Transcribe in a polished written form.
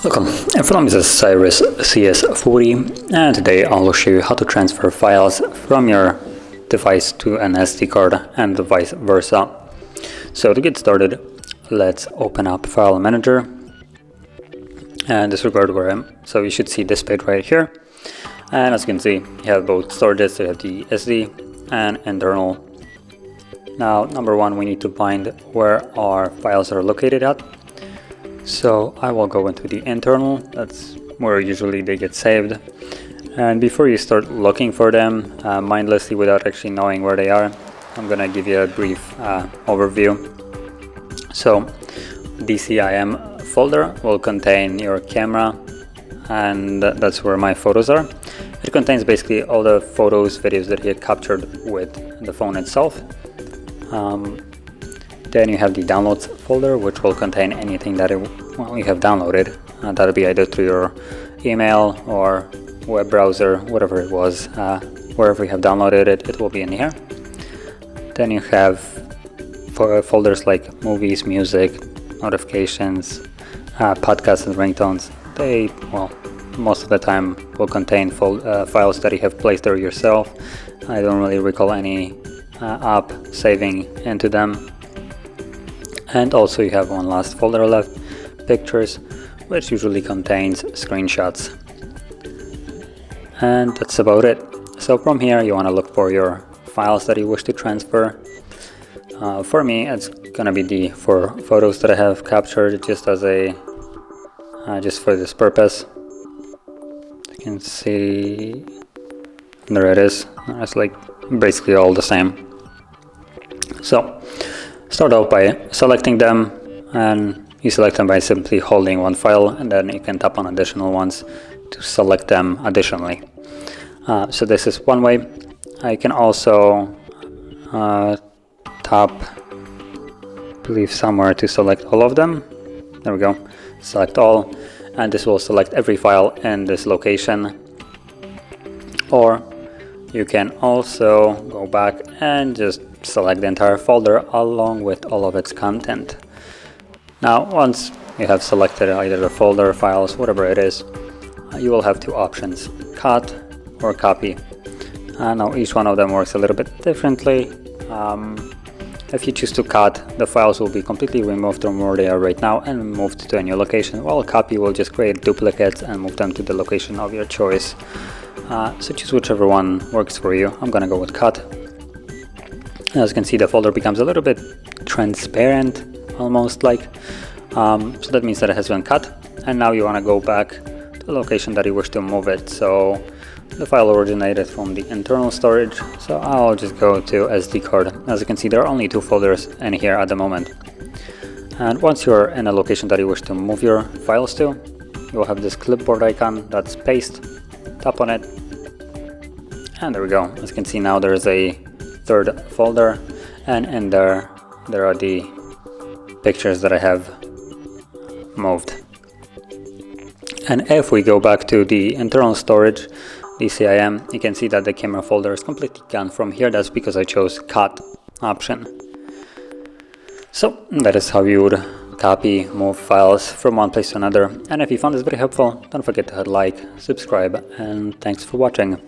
Welcome, in front of me is Cyrus CS40, and today I'll show you how to transfer files from your device to an SD card and vice versa. So to get started, let's open up File Manager and disregard where I am. So you should see this page right here, and as you can see, you have both storages. So you have the SD and internal. Now, number one, we need to find where our files are located at. So I will go into the internal, that's where usually they get saved. And before you start looking for them mindlessly without actually knowing where they are, I'm gonna give you a brief overview. So DCIM folder will contain your camera, and that's where my photos are. It contains basically all the photos, videos that you captured with the phone itself. Then you have the downloads folder, which will contain anything that you have downloaded. That'll be either through your email or web browser, whatever it was, wherever you have downloaded it, it will be in here. Then you have folders like movies, music, notifications, podcasts and ringtones. They, well, most of the time will contain files that you have placed there yourself. I don't really recall any app saving into them. And also you have one last folder left, pictures, which usually contains screenshots. And that's about it. So from here you want to look for your files that you wish to transfer. For me, it's gonna be the 4 photos that I have captured just as a just for this purpose. You can see there it is. It's like basically all the same. So start out by selecting them, and you select them by simply holding one file, and then you can tap on additional ones to select them additionally. So this is one way. I can also tap, I believe, somewhere to select all of them. There we go. Select all, and this will select every file in this location. Or you can also go back and just select the entire folder along with all of its content. Now, once you have selected either the folder, files, whatever it is, you will have 2 options: cut or copy. Now each one of them works a little bit differently. If you choose to cut, the files will be completely removed from where they are right now and moved to a new location, while copy will just create duplicates and move them to the location of your choice. So choose whichever one works for you. I'm gonna go with cut. As you can see, the folder becomes a little bit transparent, almost like. So that means that it has been cut, and now you want to go back to the location that you wish to move it. So the file originated from the internal storage, so I'll just go to SD card. As you can see, there are only 2 folders in here at the moment. And once you're in a location that you wish to move your files to, you'll have this clipboard icon, that's paste. Tap on it, and there we go. As you can see, now there's a 3rd folder, and in there are the pictures that I have moved. And if we go back to the internal storage, DCIM, you can see that the camera folder is completely gone from here. That's because I chose cut option. So that is how you would copy, move files from one place to another. And if you found this very helpful, don't forget to hit like, subscribe, and thanks for watching.